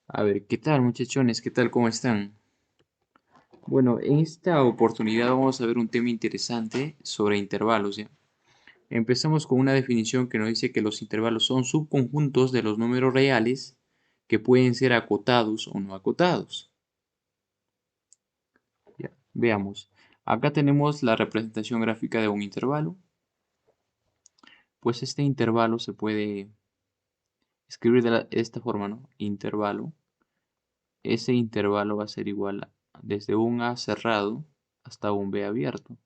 A ver, ¿qué tal muchachones? ¿Qué tal? ¿Cómo están? Bueno, en esta oportunidad vamos a ver un tema interesante sobre intervalos, ¿ya? Empezamos con una definición que nos dice que los intervalos son subconjuntos de los números reales que pueden ser acotados o no acotados. Ya, veamos. Acá tenemos la representación gráfica de un intervalo. Pues este intervalo se puede escribir de esta forma, ¿no? Intervalo. Ese intervalo va a ser igual desde un A cerrado hasta un B abierto.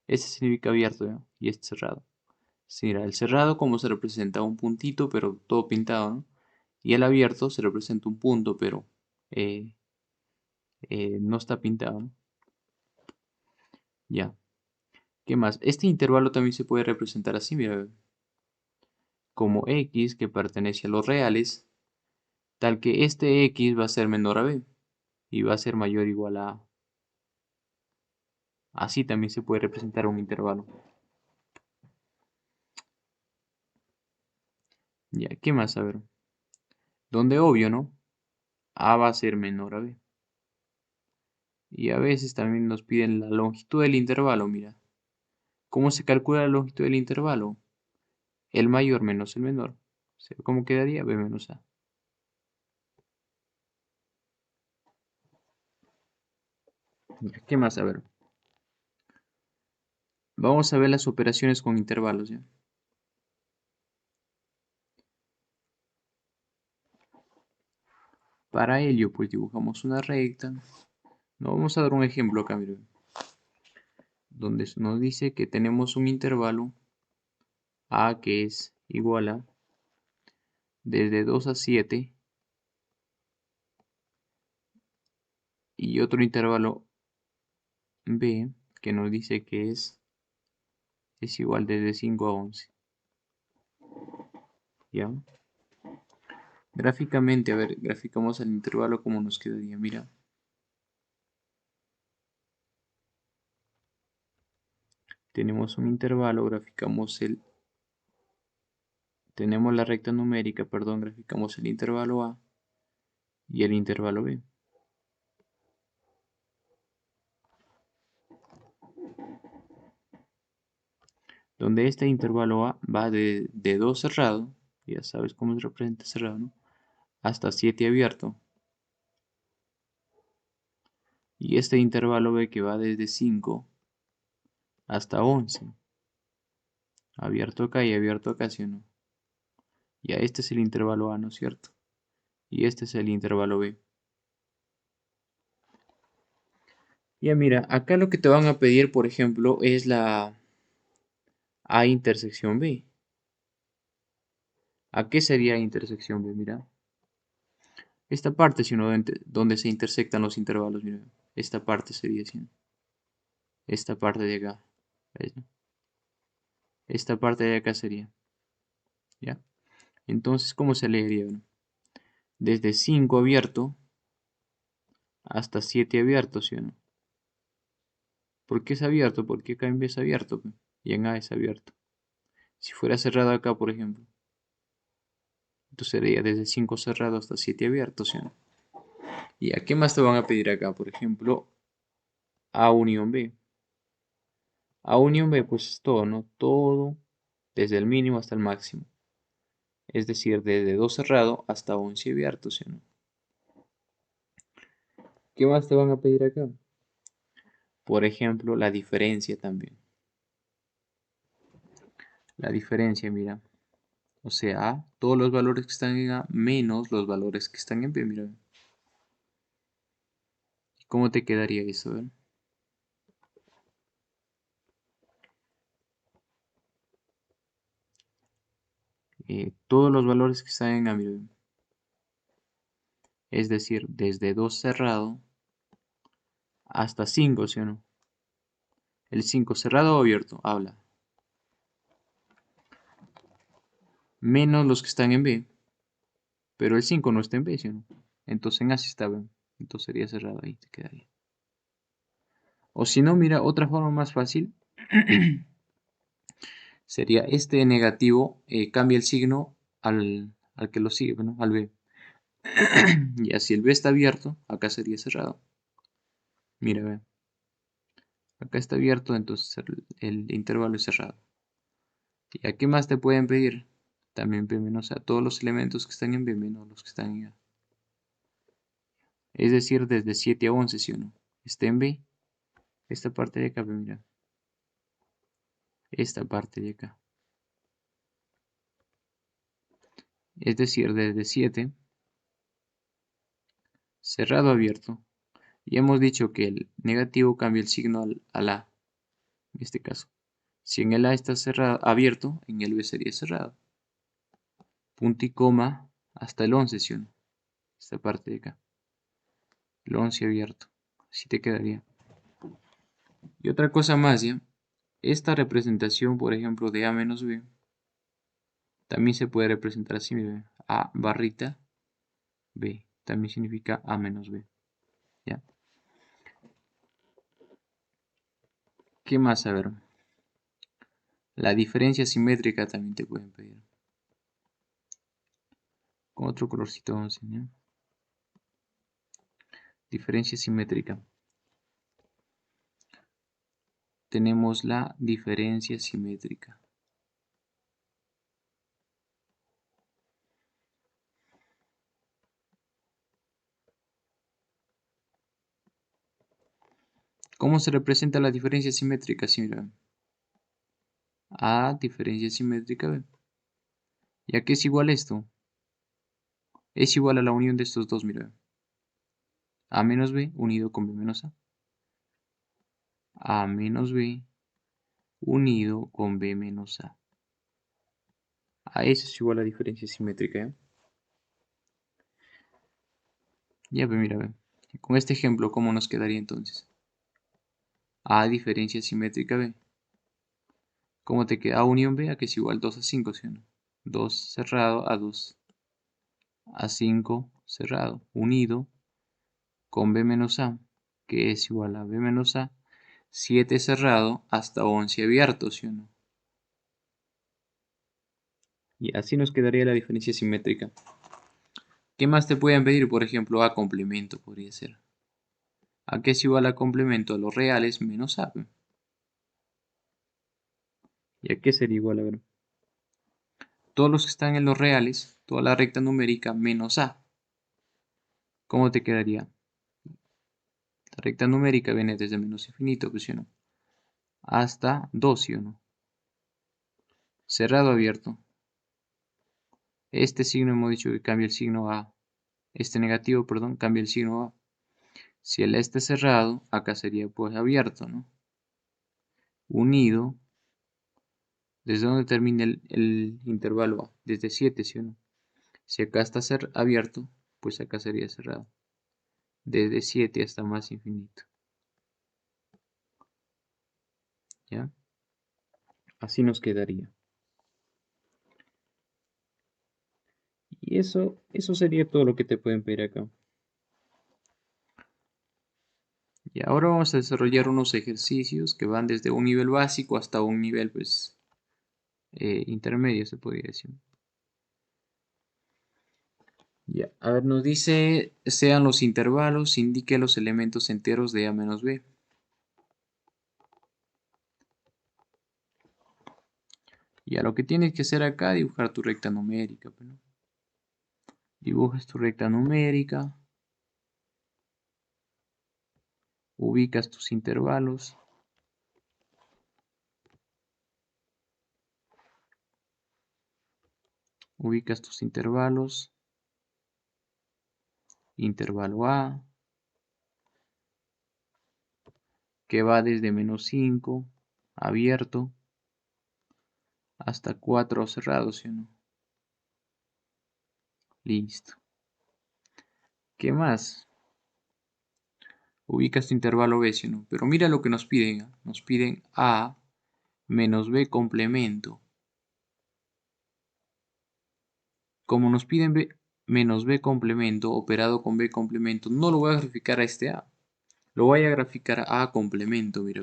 Este significa abierto, ¿ya? Y este cerrado. Sí, mira, el cerrado como se representa un puntito, pero todo pintado, ¿no? Y el abierto se representa un punto, pero eh, no está pintado, ¿no? Ya. ¿Qué más? Este intervalo también se puede representar así, mira, como x que pertenece a los reales, tal que este x va a ser menor a b y va a ser mayor o igual a a. Así también se puede representar un intervalo. Ya, ¿qué más? A ver. Donde obvio, ¿no? A va a ser menor a b. Y a veces también nos piden la longitud del intervalo, mira. ¿Cómo se calcula la longitud del intervalo? El mayor menos el menor. O sea, ¿cómo quedaría? B menos A. ¿Qué más? A ver. Vamos a ver las operaciones con intervalos, ¿ya? Para ello, pues dibujamos una recta. No, vamos a dar un ejemplo acá, mira, donde nos dice que tenemos un intervalo A que es igual a desde 2 a 7 y otro intervalo B que nos dice que es igual desde 5 a 11. ¿Ya? Gráficamente, a ver, graficamos el intervalo como nos quedaría. Mira, tenemos un intervalo, tenemos la recta numérica, perdón, graficamos el intervalo A y el intervalo B. Donde este intervalo A va de 2 cerrado, ya sabes cómo se representa cerrado, ¿no? Hasta 7 abierto. Y este intervalo B que va desde 5 hasta 11. Abierto acá y abierto acá, ¿sí o no? Ya este es el intervalo A, ¿no es cierto? Y este es el intervalo B. Ya mira, acá lo que te van a pedir, por ejemplo, es la A intersección B. ¿A qué sería intersección B? Mira. Esta parte, si uno donde se intersectan los intervalos, mira. Esta parte sería así, ¿no? Esta parte de acá. ¿Ves, no? Esta parte de acá sería. ¿Ya? Entonces, ¿cómo se leería? Bueno, desde 5 abierto hasta 7 abierto, ¿sí o no? ¿Por qué es abierto? Porque acá en B es abierto, pe, y en A es abierto. Si fuera cerrado acá, por ejemplo, entonces sería desde 5 cerrado hasta 7 abierto, ¿sí o no? ¿Y a qué más te van a pedir acá? Por ejemplo, A unión B. A unión B, pues es todo, ¿no? Todo desde el mínimo hasta el máximo. Es decir, desde 2 cerrado hasta 11 abierto, ¿sí o no? ¿Qué más te van a pedir acá? Por ejemplo, la diferencia también. La diferencia, mira. O sea, A, todos los valores que están en A menos los valores que están en B, mira. ¿Cómo te quedaría eso? ¿Ver? Todos los valores que están en A, mira. Es decir, desde 2 cerrado hasta 5, ¿sí o no? El 5 cerrado o abierto, habla. Menos los que están en B, pero el 5 no está en B, ¿sí o no? Entonces en A sí está B. Entonces sería cerrado ahí, te quedaría. O si no, mira, otra forma más fácil sería este negativo, cambia el signo al que lo sigue, ¿no? Al B. Y así el B está abierto, acá sería cerrado. Mira, ve. Acá está abierto, entonces el intervalo es cerrado. ¿Y a qué más te pueden pedir? También B menos A. Todos los elementos que están en B menos los que están en A. Es decir, desde 7 a 11, ¿sí o no? Está en B. Esta parte de acá, mira. Esta parte de acá. Es decir, desde 7, cerrado, abierto. Y hemos dicho que el negativo cambia el signo al A, en este caso. Si en el A está cerrado, abierto, en el B sería cerrado. Punto y coma hasta el 11, ¿sí o no? Esta parte de acá. El 11 abierto. Así te quedaría. Y otra cosa más, ¿ya? Esta representación, por ejemplo, de A menos B, también se puede representar así, mira, A barrita B. También significa A menos B. ¿Ya? ¿Qué más? A ver. La diferencia simétrica también te pueden pedir. Con otro colorcito vamos a enseñar. Diferencia simétrica. Tenemos la diferencia simétrica. ¿Cómo se representa la diferencia simétrica? Sí, mira. A diferencia simétrica B. ¿Y a qué es igual esto? Es igual a la unión de estos dos, mira. A menos B unido con B menos A. A menos B unido con B menos A. A eso es igual a diferencia simétrica, ¿ya? Ya, ve, mira, ve. Con este ejemplo, ¿cómo nos quedaría entonces? A diferencia simétrica B. ¿Cómo te queda? A unión B, a que es igual 2 a 5, ¿sí o no? 2 cerrado a 2 a 5 cerrado, unido con B menos A, que es igual a B menos A, 7 cerrado hasta 11 abierto, ¿sí o no? Y así nos quedaría la diferencia simétrica. ¿Qué más te pueden pedir? Por ejemplo, A complemento podría ser. ¿A qué es igual a complemento? A los reales menos A. ¿Y a qué sería igual? A ver. Todos los que están en los reales, toda la recta numérica menos A. ¿Cómo te quedaría? La recta numérica viene desde menos infinito, pues, ¿sí o no? Hasta 2, ¿sí o no? Cerrado, abierto. Este signo hemos dicho que cambia el signo a, este negativo, perdón, cambia el signo a. Si el este cerrado, acá sería pues abierto, ¿no? Unido, ¿desde donde termina el intervalo a? Desde 7, ¿sí o no? Si acá está abierto, pues acá sería cerrado. Desde 7 hasta más infinito. ¿Ya? Así nos quedaría. Y eso sería todo lo que te pueden pedir acá. Y ahora vamos a desarrollar unos ejercicios que van desde un nivel básico hasta un nivel pues intermedio, se podría decir. Ya, a ver, nos dice, sean los intervalos, indique los elementos enteros de A menos B. Ya, lo que tienes que hacer acá, dibujar tu recta numérica. ¿No? Dibujas tu recta numérica, ubicas tus intervalos. Ubicas tus intervalos. Intervalo A, que va desde menos 5, abierto, hasta 4 cerrado, ¿sí o no? Listo. ¿Qué más? Ubicas tu intervalo B, ¿sí o no? Pero mira lo que nos piden. Nos piden A menos B complemento. Como nos piden B menos B complemento operado con B complemento, no lo voy a graficar a este A. Lo voy a graficar a A complemento, mira.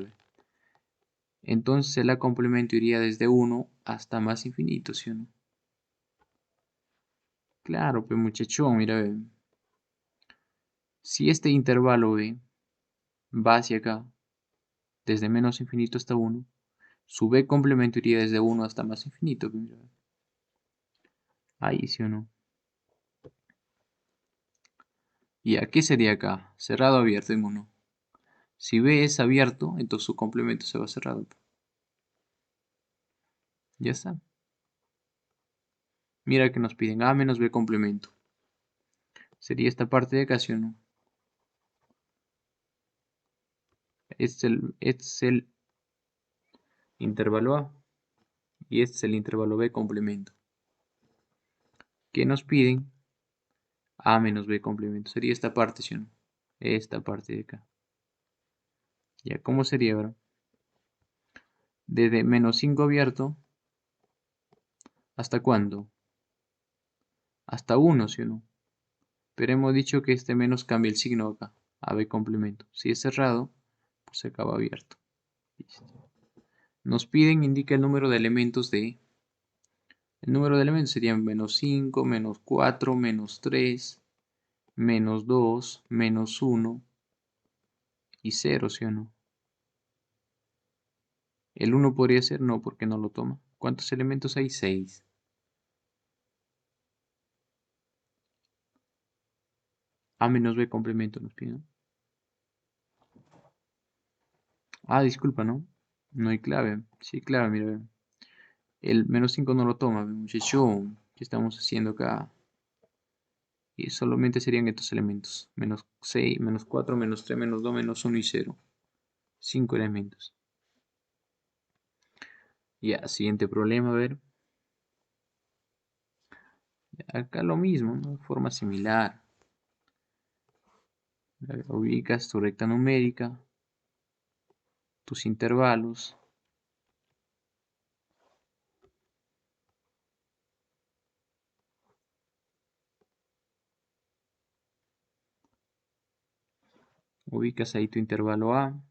Entonces el A complemento iría desde 1 hasta más infinito, ¿sí o no? Claro, pues muchachón, mira, ve. Si este intervalo B va hacia acá, desde menos infinito hasta uno, su B complemento iría desde uno hasta más infinito, pues, mira, ve. Ahí, ¿sí o no? ¿Y aquí sería acá? Cerrado, abierto en uno. Si B es abierto, entonces su complemento se va cerrado. Ya está. Mira que nos piden A menos B complemento. Sería esta parte de acá, ¿sí o no? Este es el intervalo A y este es el intervalo B complemento. ¿Qué nos piden? A menos B complemento. Sería esta parte, ¿sí o no? Esta parte de acá. ¿Ya cómo sería ahora? Desde menos 5 abierto, ¿hasta cuándo? Hasta 1, ¿sí o no? Pero hemos dicho que este menos cambia el signo acá, a B complemento. Si es cerrado, pues se acaba abierto. Listo. Nos piden, indica el número de elementos de... El número de elementos serían menos 5, menos 4, menos 3, menos 2, menos 1 y 0, ¿sí o no? El 1 podría ser, no, porque no lo toma. ¿Cuántos elementos hay? 6. A menos B complemento nos piden. Ah, disculpa, ¿no? No hay clave. Sí, clave, mira, ve. El menos 5 no lo toma, ve, muchacho. ¿Qué estamos haciendo acá? Y solamente serían estos elementos. Menos 6, menos 4, menos 3, menos 2, menos 1 y 0. 5 elementos. Ya, siguiente problema, a ver. Acá lo mismo, ¿no? De forma similar. A ver, ubicas tu recta numérica, tus intervalos. Ubicas ahí tu intervalo A.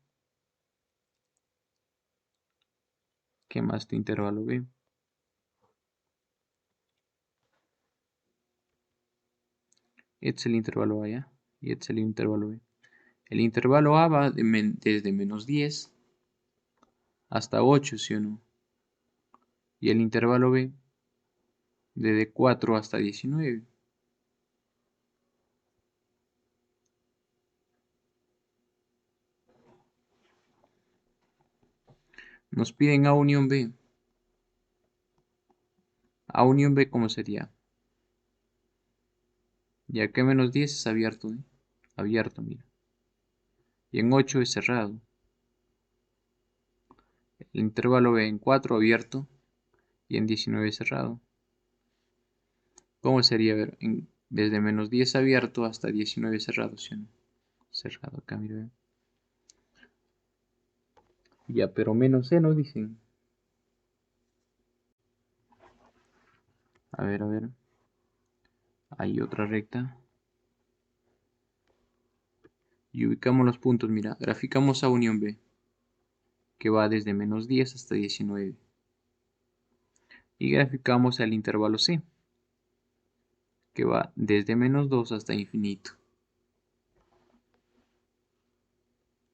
¿Qué más tu intervalo B? Este es el intervalo A, ¿ya? Y este es el intervalo B. El intervalo A va desde menos 10 hasta 8, ¿sí o no? Y el intervalo B desde 4 hasta 19. Nos piden A unión B. A unión B, ¿cómo sería? Ya que menos 10 es abierto, ¿eh? Abierto, mira. Y en 8 es cerrado. El intervalo B en 4 abierto y en 19 cerrado. ¿Cómo sería? A ver, desde menos 10 abierto hasta 19 cerrado, ¿sí o no? Cerrado acá, mira. Ya, pero menos C nos dicen. A ver, a ver. Hay otra recta. Y ubicamos los puntos, mira. Graficamos A unión B, que va desde menos 10 hasta 19. Y graficamos al intervalo C, que va desde menos 2 hasta infinito.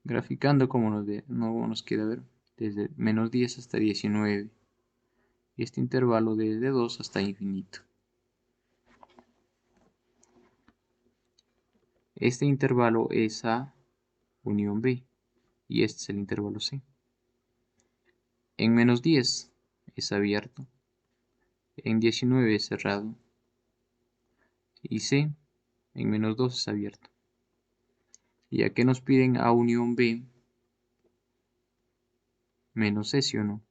Graficando como no nos queda ver, desde menos 10 hasta 19. Y este intervalo desde 2 hasta infinito. Este intervalo es A unión B. Y este es el intervalo C. En menos 10 es abierto. En 19 es cerrado. Y C en menos 2 es abierto. Y aquí nos piden A unión B menos C, ¿sí o no?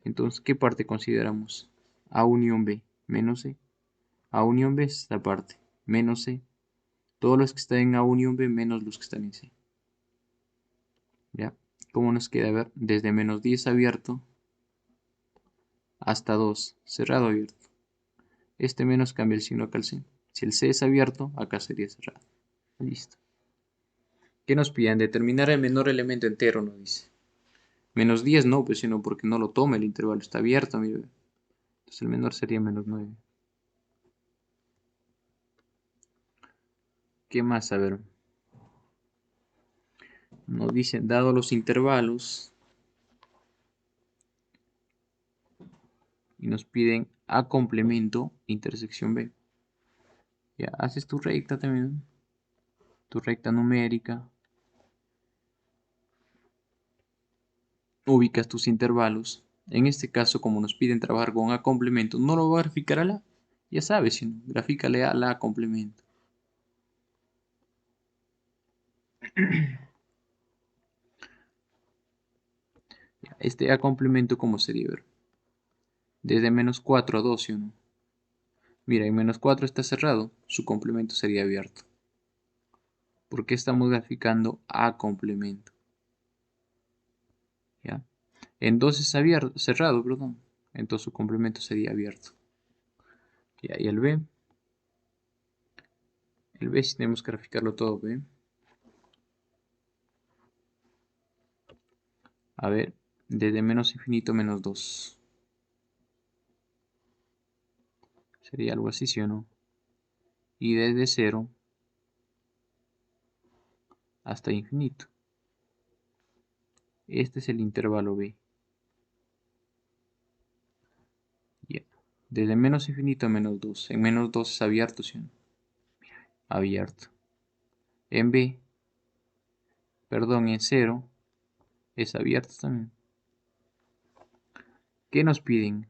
Entonces, ¿qué parte consideramos? A unión B menos C. A unión B es esta parte, menos C. Todos los que están en A unión B menos los que están en C. ¿Ya? ¿Cómo nos queda? A ver, desde menos 10 abierto hasta 2 cerrado abierto. Este menos cambia el signo acá al C. Si el C es abierto, acá sería cerrado. Listo. ¿Qué nos piden? Determinar el menor elemento entero, nos dice. Menos 10 no, pues sino porque no lo toma, el intervalo está abierto, mire. Entonces el menor sería menos 9. ¿Qué más? A ver. Nos dicen, dado los intervalos, y nos piden A complemento intersección B. Ya haces tu recta también, tu recta numérica, ubicas tus intervalos. En este caso, como nos piden trabajar con A complemento, no lo voy a graficar a la, ya sabes, sino grafícale a la complemento. Este A complemento, ¿cómo sería? Ver, desde menos 4 a 2, ¿sí o no? Mira, en menos 4 está cerrado, su complemento sería abierto. ¿Por qué estamos graficando A complemento? ¿Ya? En 2 es abierto, cerrado, perdón. Entonces su complemento sería abierto. ¿Ya? Y el B si tenemos que graficarlo todo, ¿ve? A ver, desde menos infinito menos 2. Sería algo así, ¿sí o no? Y desde 0 hasta infinito. Este es el intervalo B. Ya. Desde menos infinito a menos 2. En menos 2 es abierto, ¿sí o no? Abierto. En B, perdón, en 0 es abierto también. ¿Qué nos piden?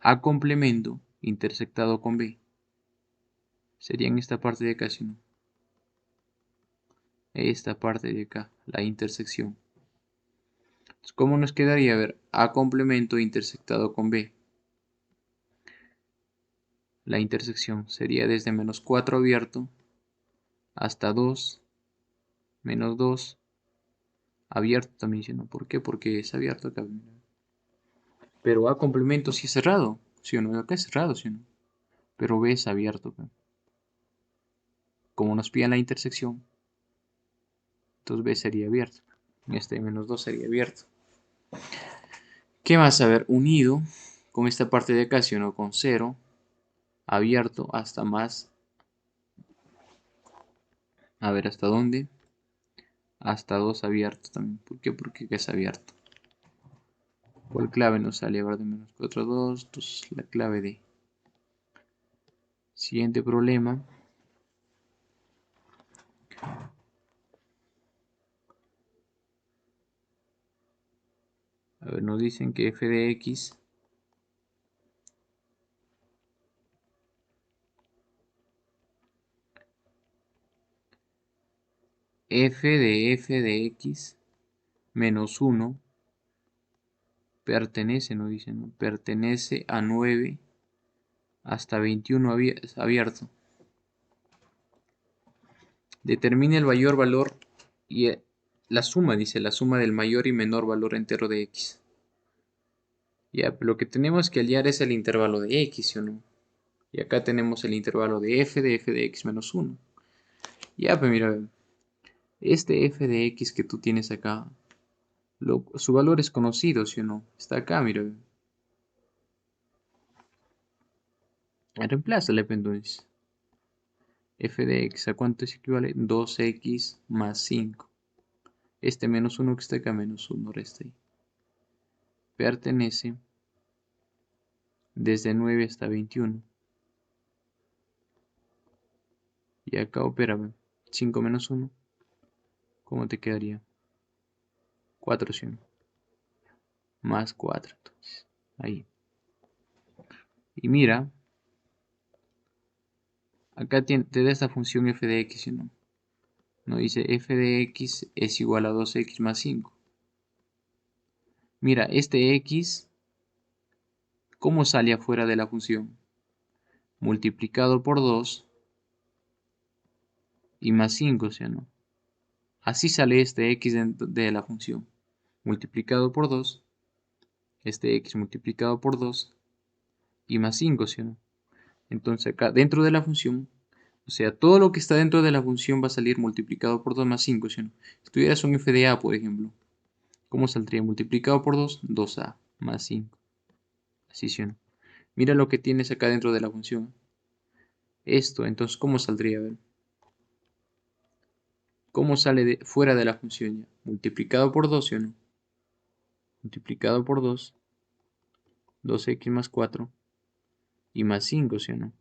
A complemento intersectado con B. Sería en esta parte de acá, ¿sí o no? Esta parte de acá, la intersección. Entonces, ¿cómo nos quedaría? A ver, A complemento intersectado con B. La intersección sería desde menos 4 abierto hasta 2, menos 2, abierto también, ¿sí o no? ¿Por qué? Porque es abierto acá. Pero A complemento sí es cerrado, ¿sí o no? Acá es cerrado, ¿sí o no? Pero B es abierto acá. Como nos piden la intersección, entonces B sería abierto. Este menos 2 sería abierto. ¿Qué más? A ver, unido con esta parte de acá, ¿sí o no? Con 0, abierto hasta más. A ver, ¿hasta dónde? Hasta 2 abierto también. ¿Por qué? Porque acá es abierto. ¿Cuál clave nos sale ahora de menos 4 a 2? Entonces la clave de. Siguiente problema. A ver, nos dicen que f de x f de x menos 1 pertenece, nos dicen, ¿no? Pertenece a 9 hasta 21 abierto. Determine el mayor valor y la suma, dice, la suma del mayor y menor valor entero de x. Ya, pero lo que tenemos que hallar es el intervalo de x, ¿sí o no? Y acá tenemos el intervalo de f de x menos 1. Ya, pues mira, este f de x que tú tienes acá, su valor es conocido, ¿sí o no? Está acá, mira. Reemplázale, pues, entonces. F de x, ¿a cuánto es equivale? 2x más 5. Este menos 1 que está acá, menos 1, resta ahí. Pertenece desde 9 hasta 21. Y acá opera, 5 menos 1. ¿Cómo te quedaría? 4, ¿sí o no? Más 4, entonces. Ahí. Y mira, acá te da esta función f de x, ¿sí o no? Nos dice f de x es igual a 2x más 5. Mira, este x, ¿cómo sale afuera de la función? Multiplicado por 2 y más 5, ¿sí o no? Así sale este x de la función. Multiplicado por 2, este x multiplicado por 2 y más 5, ¿sí o no? Entonces acá dentro de la función, o sea, todo lo que está dentro de la función va a salir multiplicado por 2 más 5, ¿sí o no? Si tuvieras un f de a, por ejemplo, ¿cómo saldría? Multiplicado por 2, 2a más 5. Así, ¿sí o no? Mira lo que tienes acá dentro de la función. Esto, entonces, ¿cómo saldría? A ver. ¿Cómo sale fuera de la función ya? Multiplicado por 2, ¿sí o no? Multiplicado por 2, 2x más 4 y más 5, ¿sí o no?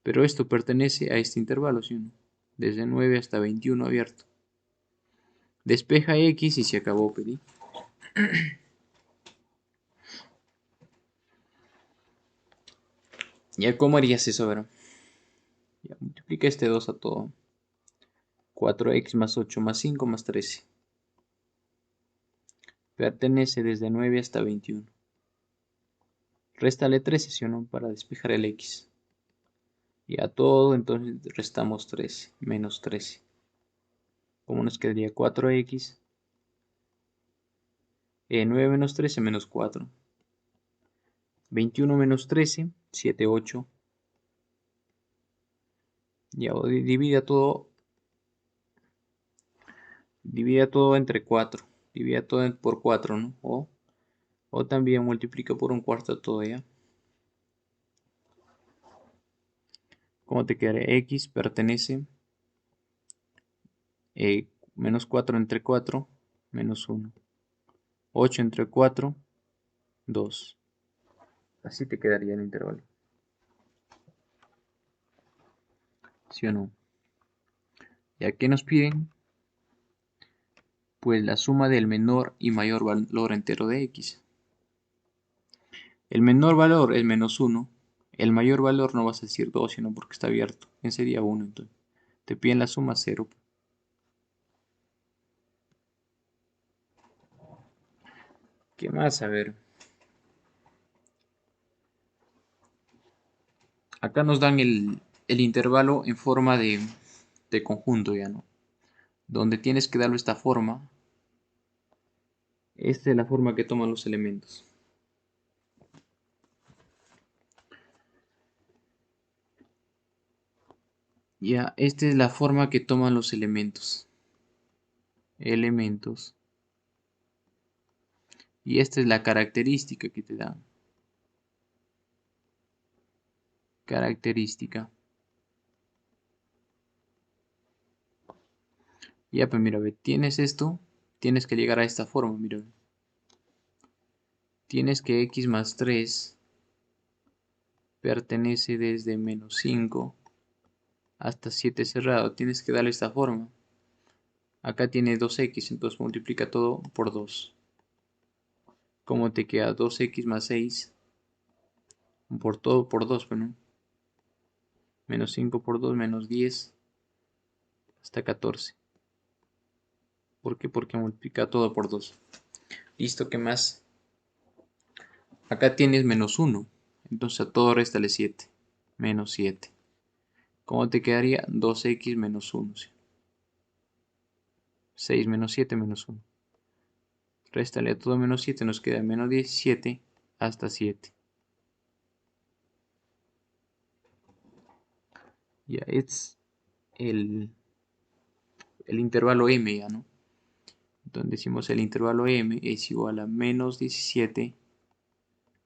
Pero esto pertenece a este intervalo, ¿sí o no? Desde 9 hasta 21 abierto. Despeja x y se acabó, pedí. ¿Ya cómo harías eso? A ver. Ya, multiplica este 2 a todo. 4x más 8 más 5 más 13. Pertenece desde 9 hasta 21. Réstale 13, ¿sí o no? Para despejar el x. Y a todo, entonces restamos 13, menos 13. ¿Cómo nos quedaría? 4x. 9 menos 13 menos 4. 21 menos 13, 7, 8. Ya, divida todo entre 4. Divida todo por 4, ¿no? O también multiplica por un cuarto todo, ¿ya? ¿Cómo te quedaría? X pertenece menos 4 entre 4, menos 1. 8 entre 4, 2. Así te quedaría el intervalo. ¿Sí o no? ¿Ya qué nos piden? Pues la suma del menor y mayor valor entero de x. El menor valor es menos 1. El mayor valor no vas a decir 2, sino porque está abierto. ¿Quién sería 1 entonces? Te piden la suma 0. ¿Qué más? A ver. Acá nos dan el intervalo en forma de conjunto, ya no. Donde tienes que darle esta forma. Esta es la forma que toman los elementos. Ya, esta es la forma que toman los elementos. Elementos. Y esta es la característica que te dan. Característica. Ya, pues mira, ve, tienes esto, tienes que llegar a esta forma, mira. Tienes que x más 3 pertenece desde menos 5 hasta 7 cerrado. Tienes que darle esta forma. Acá tiene 2x, entonces multiplica todo por 2. ¿Cómo te queda? 2x más 6 por todo por 2, bueno. Menos 5 por 2, menos 10 hasta 14. ¿Por qué? Porque multiplica todo por 2. Listo, ¿qué más? Acá tienes menos 1. Entonces a todo réstale 7. Menos 7. ¿Cómo te quedaría? 2x menos 1. ¿Sí? 6 menos 7 menos 1. Réstale a todo menos 7. Nos queda menos 17 hasta 7. Ya es el intervalo m, ya, ¿no? Entonces decimos el intervalo m es igual a menos 17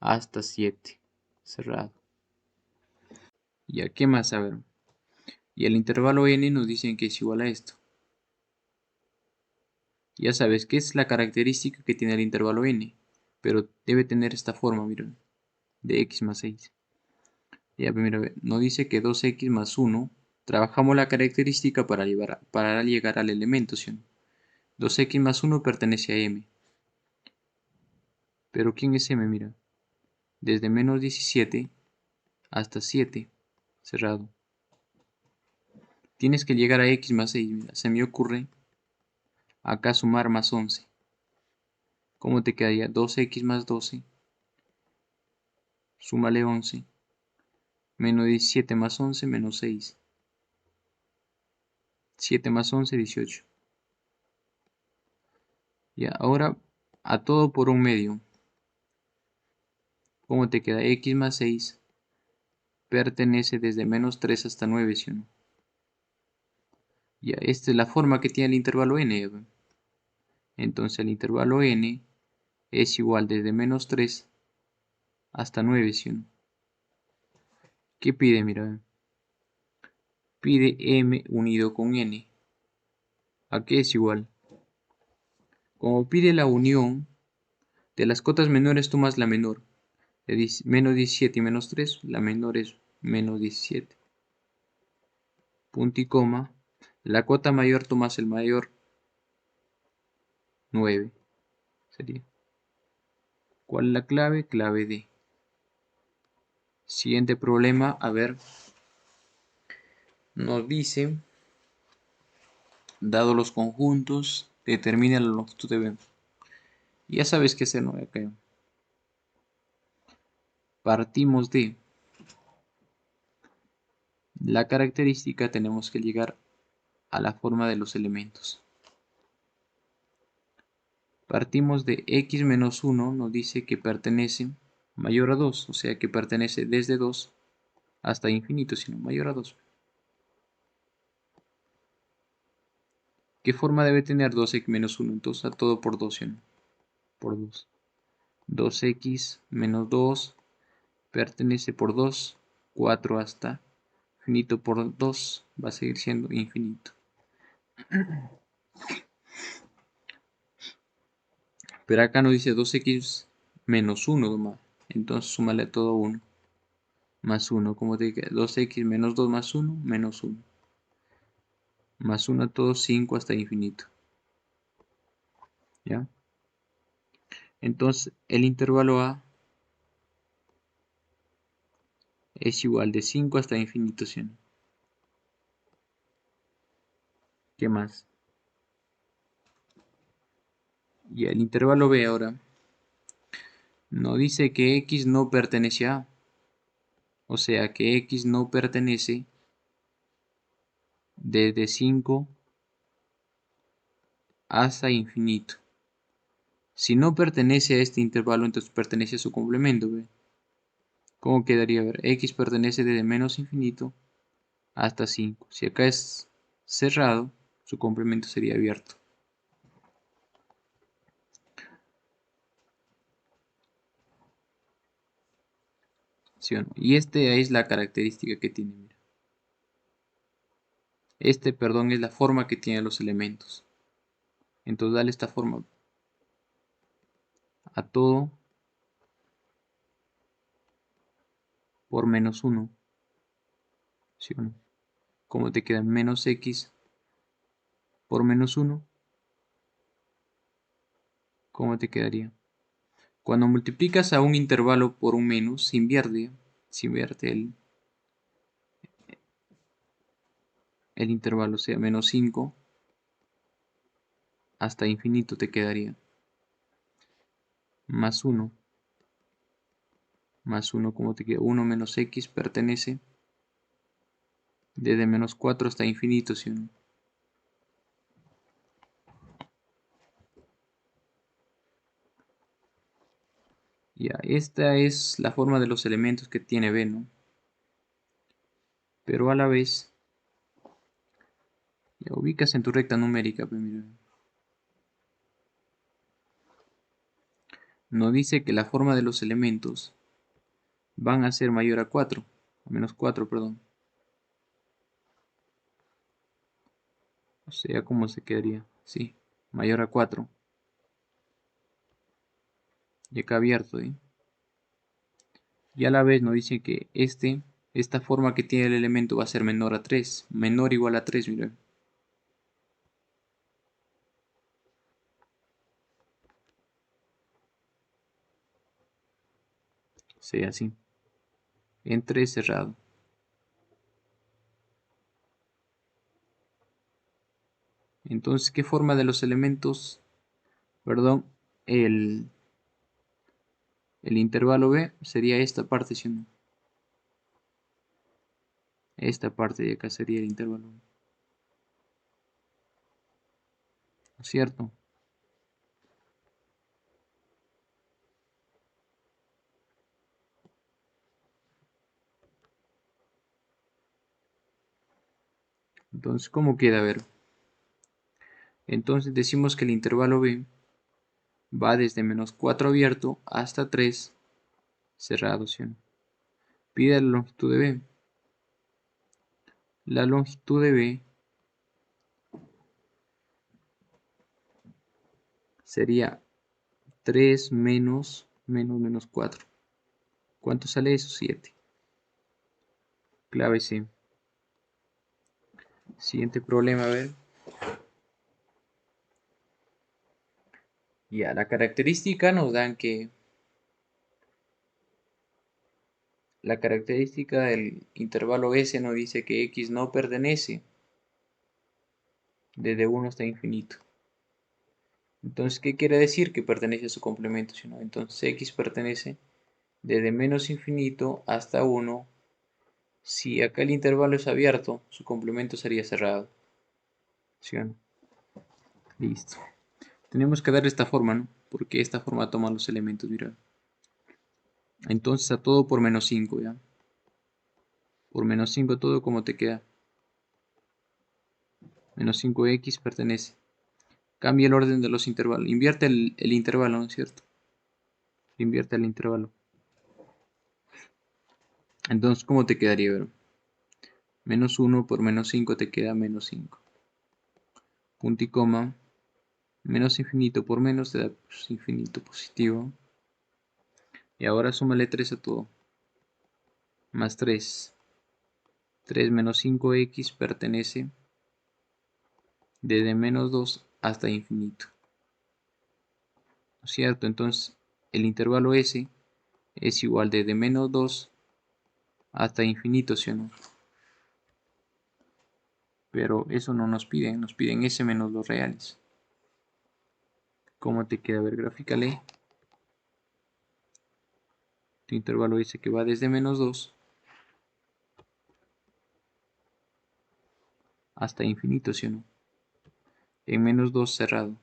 hasta 7. Cerrado. ¿Ya qué más? A ver. Y el intervalo n nos dicen que es igual a esto. Ya sabes que es la característica que tiene el intervalo n, pero debe tener esta forma, miren, de x más 6. Ya, primero, nos dice que 2x más 1, trabajamos la característica para llegar al elemento, ¿sí? 2x más 1 pertenece a m. Pero ¿quién es m? Mira, desde menos 17 hasta 7, cerrado. Tienes que llegar a x más 6, mira, se me ocurre acá sumar más 11. ¿Cómo te quedaría? 2x más 12, súmale 11, menos 17 más 11, menos 6. 7 más 11, 18. Ya, ahora a todo por un medio. ¿Cómo te queda? X más 6 pertenece desde menos 3 hasta 9, ¿sí o no? Ya, esta es la forma que tiene el intervalo n. Entonces el intervalo n es igual desde menos 3 hasta 9, ¿sí o no? ¿Qué pide? Mira, pide m unido con n. ¿A qué es igual? Como pide la unión de las cotas menores, tomas la menor. De menos 17 y menos 3, la menor es menos 17. Punto y coma. La cota mayor tomas el mayor, 9. Sería. ¿Cuál es la clave? Clave D. Siguiente problema, a ver, nos dice, dado los conjuntos, determina la longitud de B. Ya sabes qué hacer, ¿no? Acá. Partimos de la característica, tenemos que llegar a la forma de los elementos. Partimos de x menos 1, nos dice que pertenece mayor a 2, o sea que pertenece desde 2 hasta infinito, sino mayor a 2. ¿Qué forma debe tener 2x menos 1? Entonces a todo por 2, ¿sí? Por 2. 2x menos 2 pertenece por 2, 4 hasta infinito por 2 va a seguir siendo infinito. Pero acá nos dice 2x menos 1, entonces súmale todo 1. Más 1, como te dije, 2x menos 2 más 1, menos 1. Más 1 a todo 5 hasta infinito. ¿Ya? Entonces el intervalo A es igual de 5 hasta infinito, ¿sí? ¿Qué más? Y el intervalo B ahora nos dice que X no pertenece a A. O sea que X no pertenece desde 5 hasta infinito. Si no pertenece a este intervalo, entonces pertenece a su complemento. ¿Ve? ¿Cómo quedaría? A ver, X pertenece desde menos infinito hasta 5. Si acá es cerrado, su complemento sería abierto. ¿Sí o no? Y esta es la característica que tiene. Mira. Perdón, es la forma que tienen los elementos. Entonces dale esta forma a todo por menos 1. ¿Sí o no? ¿Cómo te queda? Menos X por menos 1. ¿Cómo te quedaría? Cuando multiplicas a un intervalo por un menos, se invierte el intervalo, o sea, menos 5 hasta infinito te quedaría. Más 1. Más 1, ¿cómo te queda? 1 menos X pertenece desde menos 4 hasta infinito, ¿sí o no? Ya, esta es la forma de los elementos que tiene B, ¿no? Pero a la vez, ya ubicas en tu recta numérica, pues mira. Nos dice que la forma de los elementos van a ser mayor a 4, a menos 4, perdón. O sea, ¿cómo se quedaría? Sí, mayor a 4. Y acá abierto, ¿eh? Y a la vez nos dice que esta forma que tiene el elemento va a ser menor a 3. Menor o igual a 3, mira. O sea, así. En 3 cerrado. Entonces, ¿qué forma de los elementos? Perdón, el, el intervalo B sería esta parte, ¿sí o no? Esta parte de acá sería el intervalo B. ¿No es cierto? Entonces, ¿cómo queda? A ver. Entonces decimos que el intervalo B va desde menos 4 abierto hasta 3 cerrado, ¿sí o no? Pide la longitud de B. La longitud de B sería 3 menos 4. ¿Cuánto sale eso? 7. Clave C. Siguiente problema, a ver. Ya, la característica nos dan que la característica del intervalo S nos dice que X no pertenece desde 1 hasta infinito. Entonces, ¿qué quiere decir? Que pertenece a su complemento, ¿sí o no? Entonces, X pertenece desde menos infinito hasta 1. Si acá el intervalo es abierto, su complemento sería cerrado, ¿sí o no? Listo. Tenemos que dar esta forma, ¿no? Porque esta forma toma los elementos, mira. Entonces, a todo por menos 5, ¿ya? Por menos 5 todo, ¿cómo te queda? Menos 5x pertenece. Cambia el orden de los intervalos. Invierte el intervalo, ¿no es cierto? Invierte el intervalo. Entonces, ¿cómo te quedaría, bro? Menos 1 por menos 5 te queda menos 5. Punto y coma. Menos infinito por menos te da pues, infinito positivo. Y ahora súmale 3 a todo. Más 3. 3 menos 5x pertenece desde menos 2 hasta infinito. ¿No es cierto? Entonces, el intervalo S es igual desde menos 2 hasta infinito, ¿sí o no? Pero eso no nos piden S menos los reales. ¿Cómo te queda? A ver, gráficale. Tu intervalo S que va desde menos 2 hasta infinito, ¿sí o no? En menos 2 cerrado.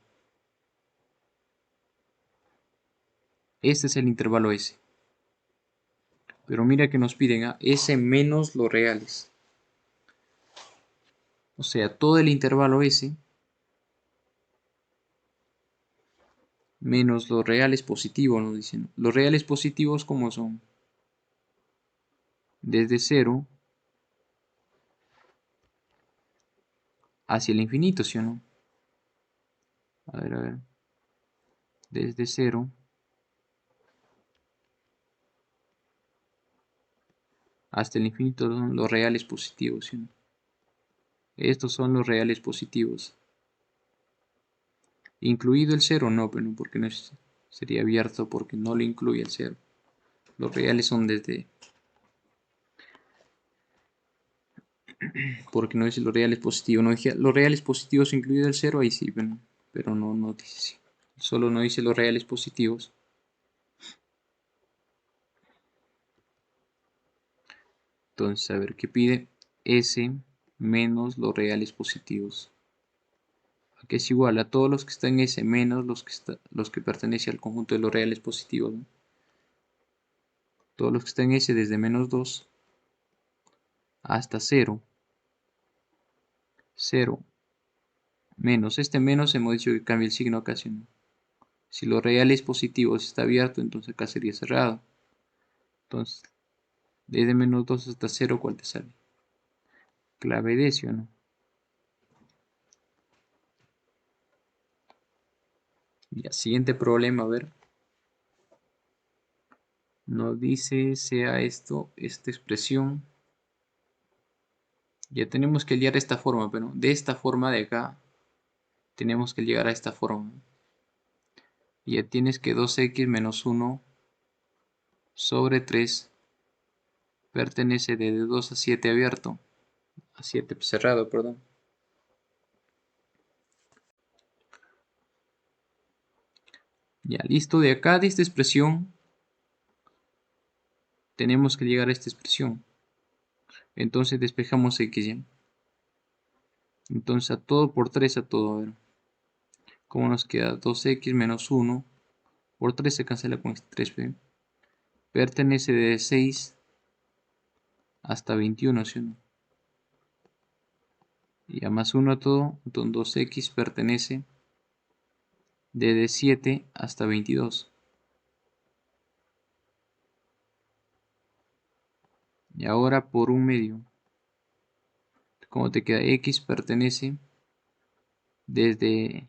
Este es el intervalo S. Pero mira que nos piden a S menos los reales. O sea, todo el intervalo S menos los reales positivos, nos dicen. Los reales positivos, ¿cómo son? Desde 0 hacia el infinito, ¿sí o no? A ver, a ver. Desde 0 hasta el infinito son los reales positivos, ¿sí o no? Estos son los reales positivos. Incluido el 0, no, pero porque no sería abierto porque no lo incluye el 0. Los reales son desde... Porque no dice los reales positivos. No dije los reales positivos incluido el 0, ahí sí, pero no dice. Solo no dice los reales positivos. Entonces, a ver, ¿qué pide? S menos los reales positivos. Que es igual a todos los que están en S menos los que pertenecen al conjunto de los reales positivos, ¿no? Todos los que están en S desde menos 2 hasta 0. 0 menos. Este menos hemos dicho que cambia el signo casi, ¿no? Si los reales positivos está abierto, entonces acá sería cerrado. Entonces, desde menos 2 hasta 0, ¿cuál te sale? Clave D, ¿sí o no? Ya, siguiente problema, a ver. Nos dice sea esto, esta expresión. Ya tenemos que hallar esta forma, pero de esta forma de acá tenemos que llegar a esta forma. Y ya tienes que 2x menos 1 sobre 3 pertenece de 2 a 7 abierto, a 7 cerrado, perdón. Ya, listo, de acá, de esta expresión, tenemos que llegar a esta expresión. Entonces despejamos x, ¿ya? Entonces a todo por 3 a todo, a ver. ¿Cómo nos queda? 2x menos 1 por 3 se cancela con este 3, pertenece de 6 hasta 21, ¿sí o no? Y a más 1 a todo, entonces 2x pertenece de 7 hasta 22. Y ahora por un medio. ¿Cómo te queda? X pertenece desde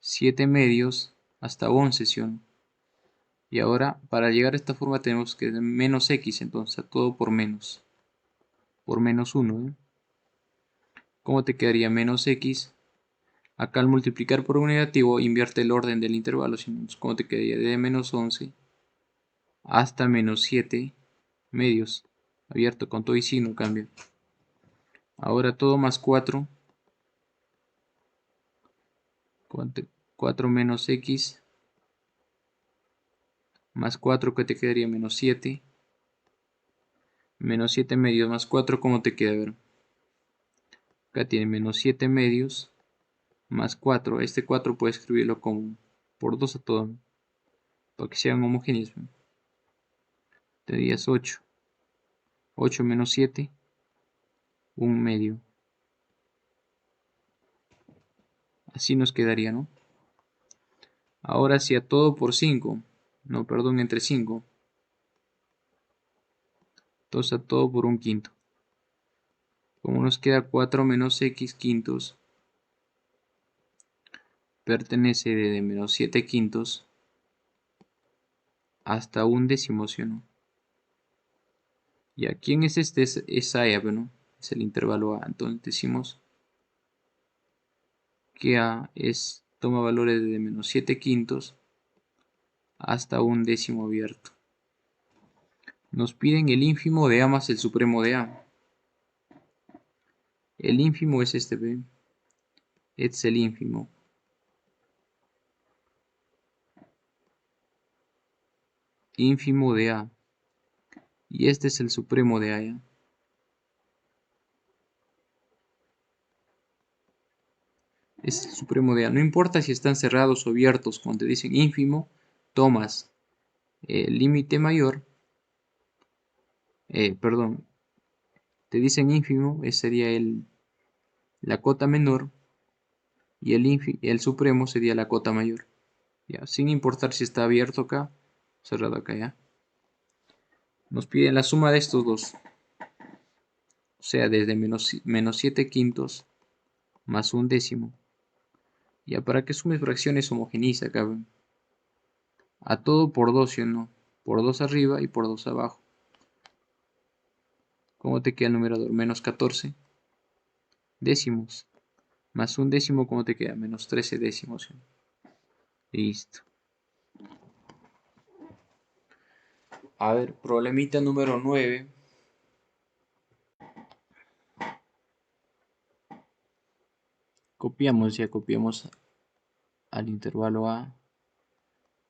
7 medios hasta 11, ¿sí o no? Y ahora para llegar a esta forma tenemos que menos X, entonces a todo por menos 1, ¿eh? ¿Cómo te quedaría? Menos X. Acá al multiplicar por un negativo invierte el orden del intervalo, ¿cómo te quedaría? De menos 11 hasta menos 7 medios, abierto con todo y signo cambia. Ahora todo más 4, 4 menos X, más 4 que te quedaría menos 7, menos 7 medios más 4, ¿cómo te queda? A ver, acá tiene menos 7 medios más 4, este 4 puedes escribirlo como por 2 a todo, para que sean homogéneos. Tendrías 8, 8 menos 7, un medio. Así nos quedaría, ¿no? Ahora si a todo por 5, no, perdón, entre 5, entonces a todo por un quinto. Como nos queda 4 menos x quintos, pertenece de menos 7 quintos hasta un décimo, ¿sí o no? ¿Y a quién es este? Es A, ¿no? Es el intervalo A. Entonces decimos que A toma valores de menos 7 quintos hasta un décimo abierto. Nos piden el ínfimo de A más el supremo de A. El ínfimo es este, ¿ve? Este es el ínfimo. Ínfimo de A. Y este es el supremo de A, ¿ya? Es el supremo de A. No importa si están cerrados o abiertos, cuando te dicen ínfimo, tomas el límite mayor, perdón, te dicen ínfimo, ese sería la cota menor, y el supremo sería la cota mayor, ¿ya? Sin importar si está abierto acá, cerrado acá, ¿ya? Nos piden la suma de estos dos, o sea, desde menos 7 quintos más un décimo. Ya para que sumes fracciones homogeniza acá, ¿ven? A todo por 2, ¿sí o no? Por 2 arriba y por 2 abajo. ¿Cómo te queda el numerador? Menos 14 décimos. Más un décimo, ¿cómo te queda? Menos 13 décimos, ¿sí? Listo. A ver, problemita número 9. Copiamos al intervalo A.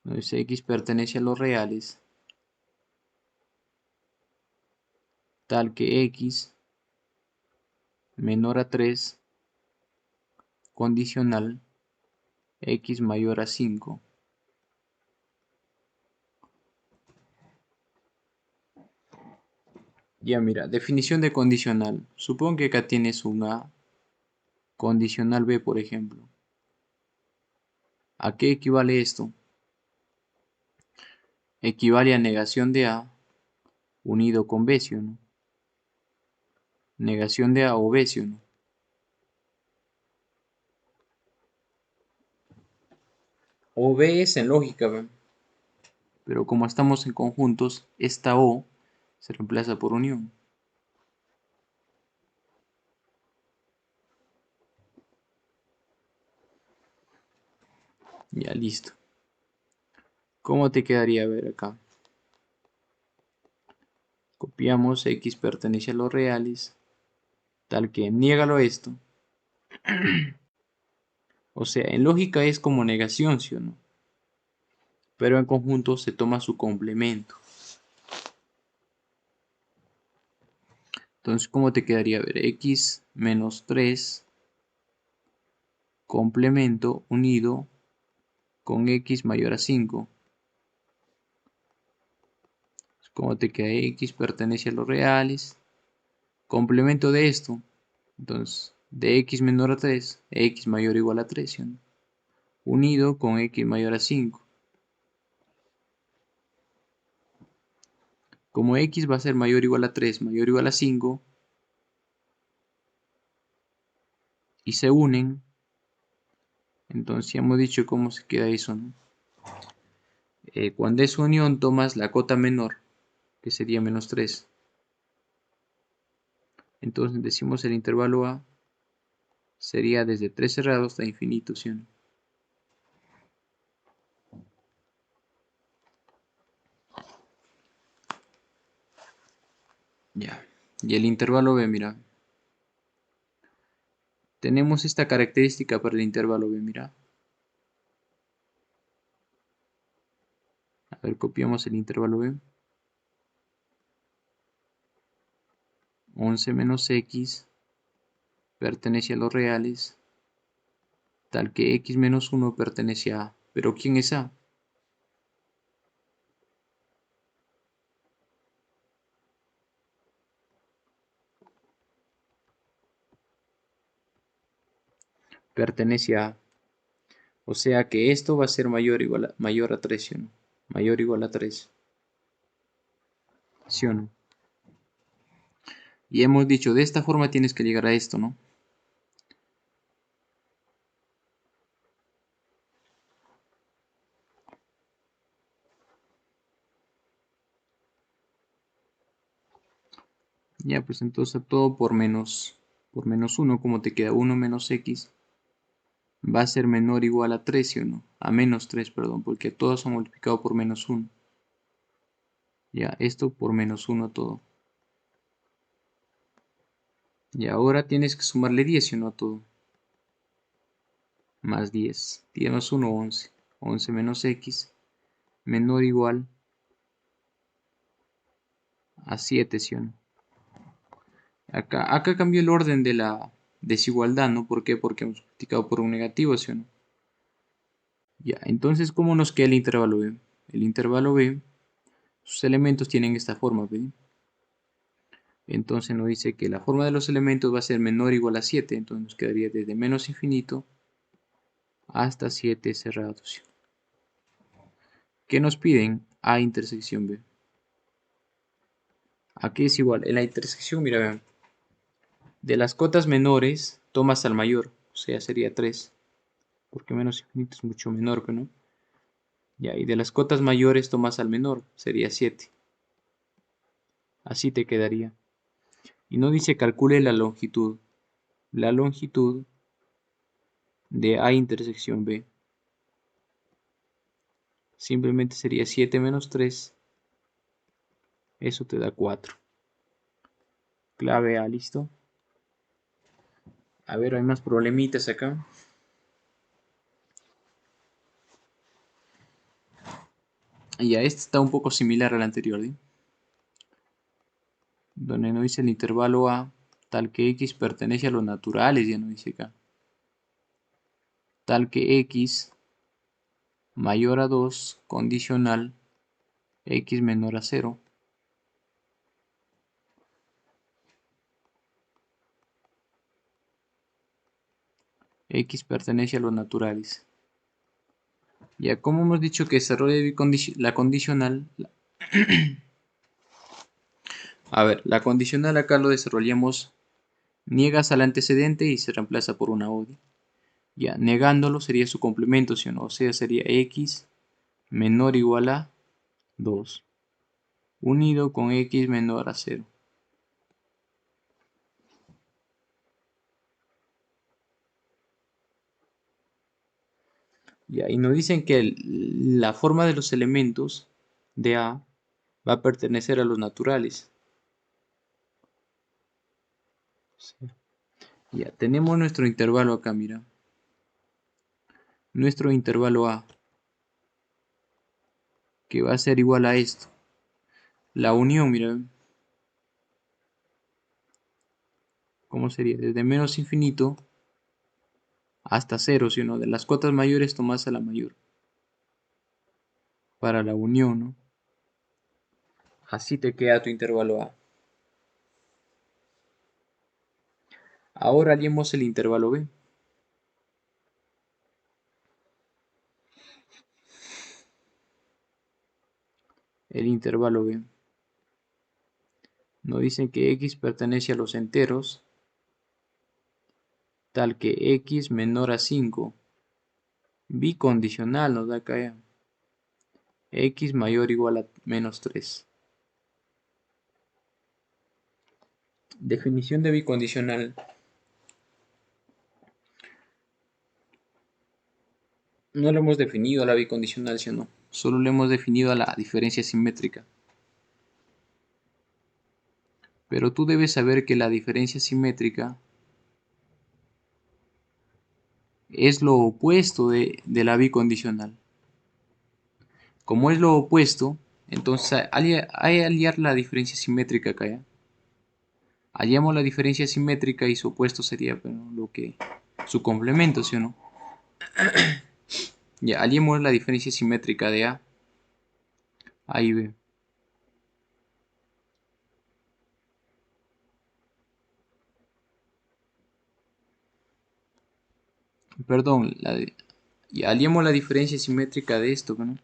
Donde X pertenece a los reales. Tal que X menor a 3, condicional, X mayor a 5. Ya mira, definición de condicional. Supongo que acá tienes un A, condicional B, por ejemplo. ¿A qué equivale esto? Equivale a negación de A unido con B, ¿sí o no? Negación de A o B, ¿sí o no? O B es en lógica, ¿ve? Pero como estamos en conjuntos, esta O se reemplaza por unión. Ya, listo. ¿Cómo te quedaría? A ver acá. Copiamos X pertenece a los reales, tal que niégalo esto. O sea, en lógica es como negación, ¿sí o no? Pero en conjunto se toma su complemento. Entonces, ¿cómo te quedaría? A ver, X menos 3 complemento unido con X mayor a 5. ¿Cómo te queda? X pertenece a los reales. Complemento de esto. Entonces, de X menor a 3, X mayor o igual a 3, ¿sí o no? Unido con X mayor a 5. Como x va a ser mayor o igual a 3, mayor o igual a 5, y se unen, entonces ya hemos dicho cómo se queda eso, ¿no? Cuando es unión tomas la cota menor, que sería menos 3. Entonces decimos el intervalo A sería desde 3 cerrado hasta infinito, ¿sí o no? Ya. Y el intervalo B, mira. Tenemos esta característica para el intervalo B, mira. A ver, copiamos el intervalo B. 11 menos x pertenece a los reales, tal que x menos 1 pertenece a A. ¿Pero quién es A? Pertenece a A. O sea que esto va a ser mayor a 3, ¿sí o no? Mayor o igual a 3, ¿sí o no? Y hemos dicho, de esta forma tienes que llegar a esto, ¿no? Ya, pues entonces todo por menos 1, como te queda 1 menos x, va a ser menor o igual a 3, ¿sí o no? A menos 3, perdón, porque todo son multiplicado por menos 1. Ya, esto por menos 1 todo. Y ahora tienes que sumarle 10, ¿sí o no? A todo. Más 10. 10 más 1, 11. 11 menos x, menor o igual a 7, ¿sí o no? Acá cambió el orden de la desigualdad, ¿no? ¿Por qué? Porque hemos multiplicado por un negativo, ¿sí o no? Ya, entonces, ¿cómo nos queda el intervalo B? El intervalo B, sus elementos tienen esta forma, ¿ve? Entonces nos dice que la forma de los elementos va a ser menor o igual a 7, entonces nos quedaría desde menos infinito hasta 7 cerrados. ¿Qué nos piden? A intersección B. Aquí es igual, en la intersección, mira, vean, de las cotas menores tomas al mayor, o sea, sería 3, porque menos infinito es mucho menor, ¿no? Ya, y de las cotas mayores tomas al menor, sería 7. Así te quedaría. Y no dice calcule la longitud. La longitud de A intersección B simplemente sería 7 menos 3. Eso te da 4. Clave A, ¿listo? A ver, hay más problemitas acá. Y a este está un poco similar al anterior, ¿sí? Donde no dice el intervalo A, tal que X pertenece a los naturales, ya no dice acá. Tal que X mayor a 2, condicional, X menor a 0. X pertenece a los naturales. Ya como hemos dicho que desarrolla la condicional, a ver, la condicional acá lo desarrollamos, niegas al antecedente y se reemplaza por una ODI. Ya, negándolo sería su complemento, ¿sí o no? O sea, sería X menor o igual a 2, unido con X menor a 0. Ya, y nos dicen que la forma de los elementos de A va a pertenecer a los naturales. Sí. Ya, tenemos nuestro intervalo acá, mira. Nuestro intervalo A, que va a ser igual a esto. La unión, mira, ¿cómo sería? Desde menos infinito hasta 0, ¿sí o no? De las cotas mayores tomas a la mayor. Para la unión, ¿no? Así te queda tu intervalo A. Ahora hallemos el intervalo B. El intervalo B. Nos dicen que X pertenece a los enteros, tal que X menor a 5. Bicondicional nos da acá ya. X mayor o igual a menos 3. Definición de bicondicional. No lo hemos definido a la bicondicional, ¿sí o no? Solo lo hemos definido a la diferencia simétrica. Pero tú debes saber que la diferencia simétrica es lo opuesto de la bicondicional. Como es lo opuesto, entonces hay aliar la diferencia simétrica acá, ¿ya? Hallamos la diferencia simétrica y su opuesto sería, bueno, su complemento, ¿sí o no? Ya, hallemos la diferencia simétrica de A y B. Perdón, ya hallemos la diferencia simétrica de esto, ¿no?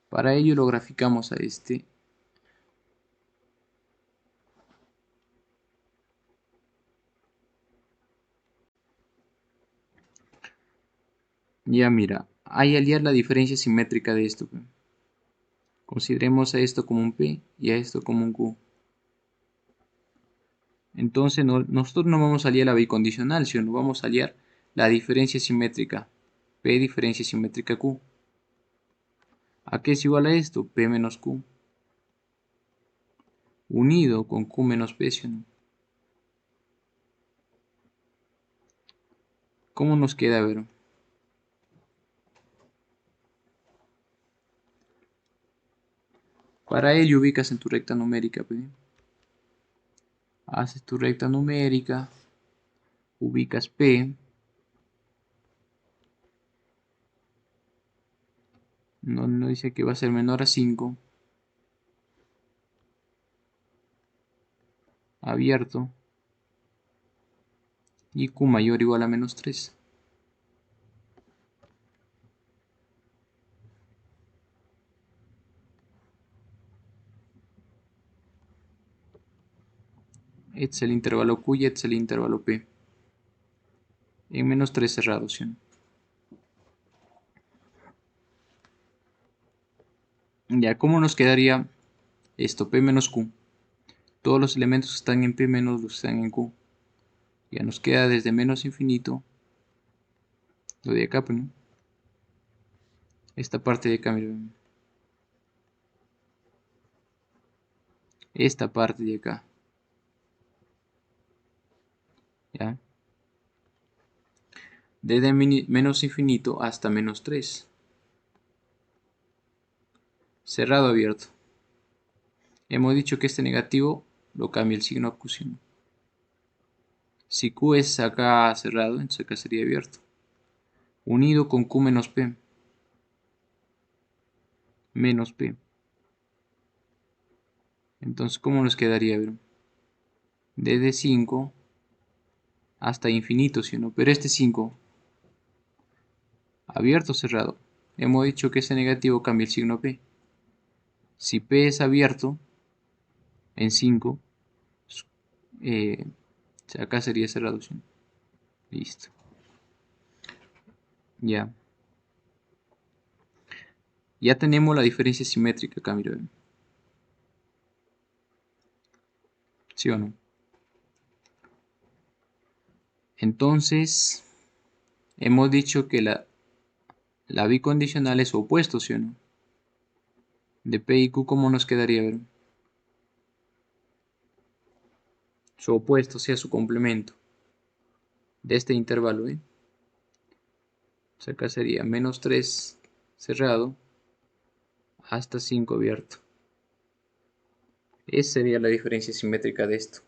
Para ello lo graficamos a este. Ya mira, hay aliar la diferencia simétrica de esto, ¿no? Consideremos a esto como un P y a esto como un Q. Entonces nosotros no vamos a aliar la bicondicional, sino vamos a aliar la diferencia simétrica. P diferencia simétrica Q. ¿A qué es igual a esto? P menos Q. Unido con Q menos P, ¿sí o no? ¿Cómo nos queda? A ver. Para ello ubicas en tu recta numérica, P. Haces tu recta numérica, ubicas P. No dice que va a ser menor a 5. Abierto. Y Q mayor o igual a menos 3. Este es el intervalo Q y este es el intervalo P. En menos 3 cerrado, ¿sí o no? Ya, ¿cómo nos quedaría esto? P menos Q. Todos los elementos están en P menos los que están en Q. Ya nos queda desde menos infinito lo de acá, pues, ¿no? Esta parte de acá, miren. Esta parte de acá. ¿Ya? Desde menos infinito hasta menos 3. Cerrado, abierto. Hemos dicho que este negativo lo cambia el signo a Q, ¿sí? Si Q es acá cerrado, entonces acá sería abierto. Unido con Q menos P. Menos P. Entonces, ¿cómo nos quedaría? A ver, desde 5 hasta infinito, ¿sí o no? Pero este 5, abierto o cerrado. Hemos dicho que este negativo cambia el signo P. Si P es abierto en 5, eh, acá sería cerrado, ¿sí? Listo. Ya. Ya tenemos la diferencia simétrica acá, mira. ¿Sí o no? Entonces, hemos dicho que la bicondicional es su opuesto, ¿sí o no? De P y Q, ¿cómo nos quedaría? A ver. Su opuesto, sea su complemento de este intervalo, ¿eh? O sea, acá sería menos 3 cerrado hasta 5 abierto. Esa sería la diferencia simétrica de esto.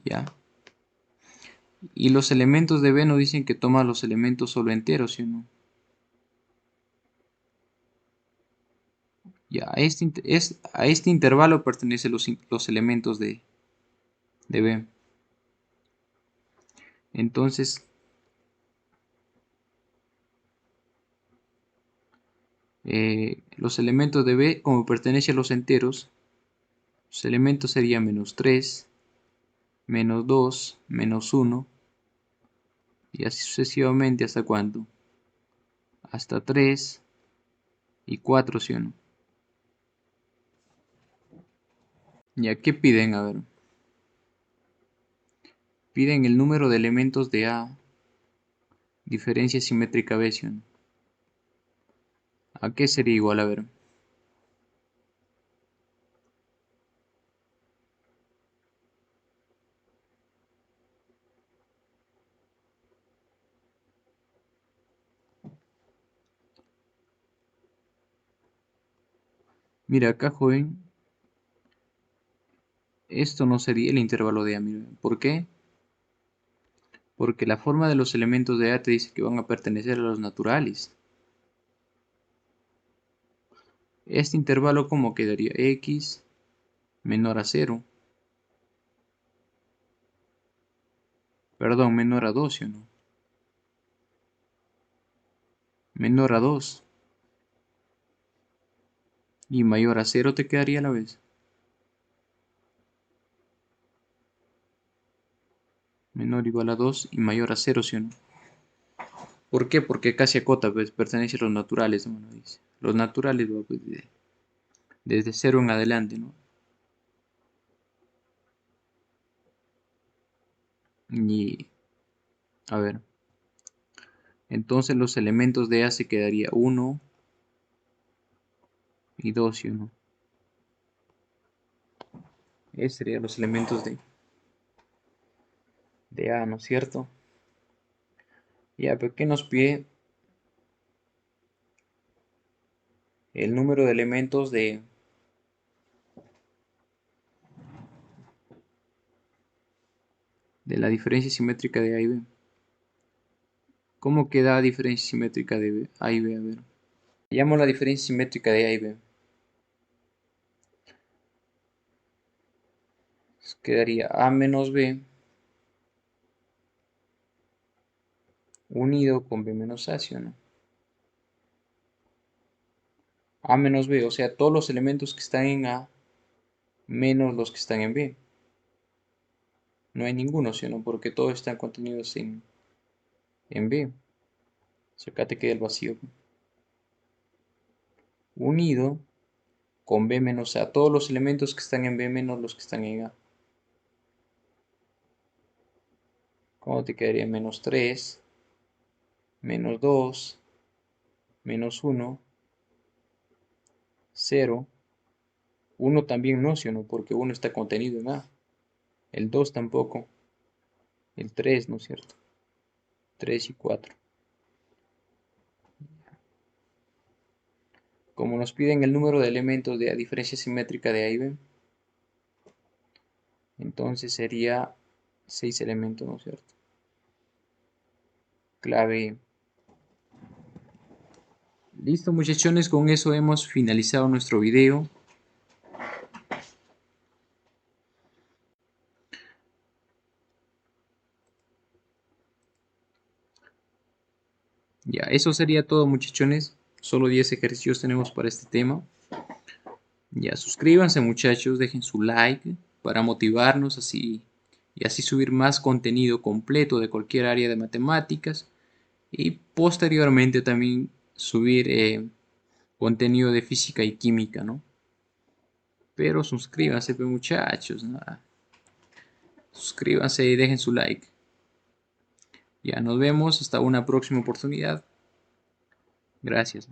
¿Ya? Y los elementos de B nos dicen que toma los elementos solo enteros, ¿sí o no? Ya, a este intervalo pertenecen los elementos de B. Entonces, Los elementos de B, como pertenecen a los enteros, los elementos serían menos 3, menos 2, menos 1, y así sucesivamente hasta cuánto, hasta 3 y 4, ¿sí o no? ¿Ya qué piden? A ver, piden el número de elementos de A, diferencia simétrica B, ¿sí o no? ¿A qué sería igual? A ver, mira acá, joven, esto no sería el intervalo de A, mira. ¿Por qué? Porque la forma de los elementos de A te dice que van a pertenecer a los naturales. Este intervalo, ¿cómo quedaría? X menor a 0. Perdón, menor a 2, ¿sí o no? Menor a 2 y mayor a 0 te quedaría a la vez. Menor o igual a 2 y mayor a 0, ¿sí o no? ¿Por qué? Porque casi acota, pues pertenece a los naturales, ¿no? Dice. Los naturales, pues, desde 0 en adelante, ¿no? Y, a ver, entonces los elementos de A se quedaría 1 y 2, ¿sí o no? Esos serían los elementos de A, ¿no es cierto? Ya, pero ¿qué nos pide? El número de elementos de la diferencia simétrica de A y B. ¿Cómo queda diferencia simétrica de A y B? A ver. Llamo la diferencia simétrica de A y B. Quedaría A menos B unido con B menos A, ¿sí o no? A menos B, o sea, todos los elementos que están en A menos los que están en B. No hay ninguno, ¿sí o no? Porque todos están contenidos en B. O sea, acá te queda el vacío. Unido con B menos A. Todos los elementos que están en B menos los que están en A. ¿Cómo te quedaría? Menos 3, menos 2, menos 1, 0. 1 también no, ¿sí o no? Porque 1 está contenido en A. El 2 tampoco. El 3, ¿no es cierto? 3 y 4. Como nos piden el número de elementos de la diferencia simétrica de A y B, entonces sería 6 elementos, ¿no es cierto? Clave. Listo, muchachones, con eso hemos finalizado nuestro video. Ya, eso sería todo, muchachones. Solo 10 ejercicios tenemos para este tema. Ya, suscríbanse, muchachos, dejen su like para motivarnos así y así subir más contenido completo de cualquier área de matemáticas y posteriormente también subir contenido de física y química, ¿no? Pero suscríbanse, pues, muchachos, ¿no? Suscríbanse y dejen su like. Ya nos vemos hasta una próxima oportunidad. Gracias.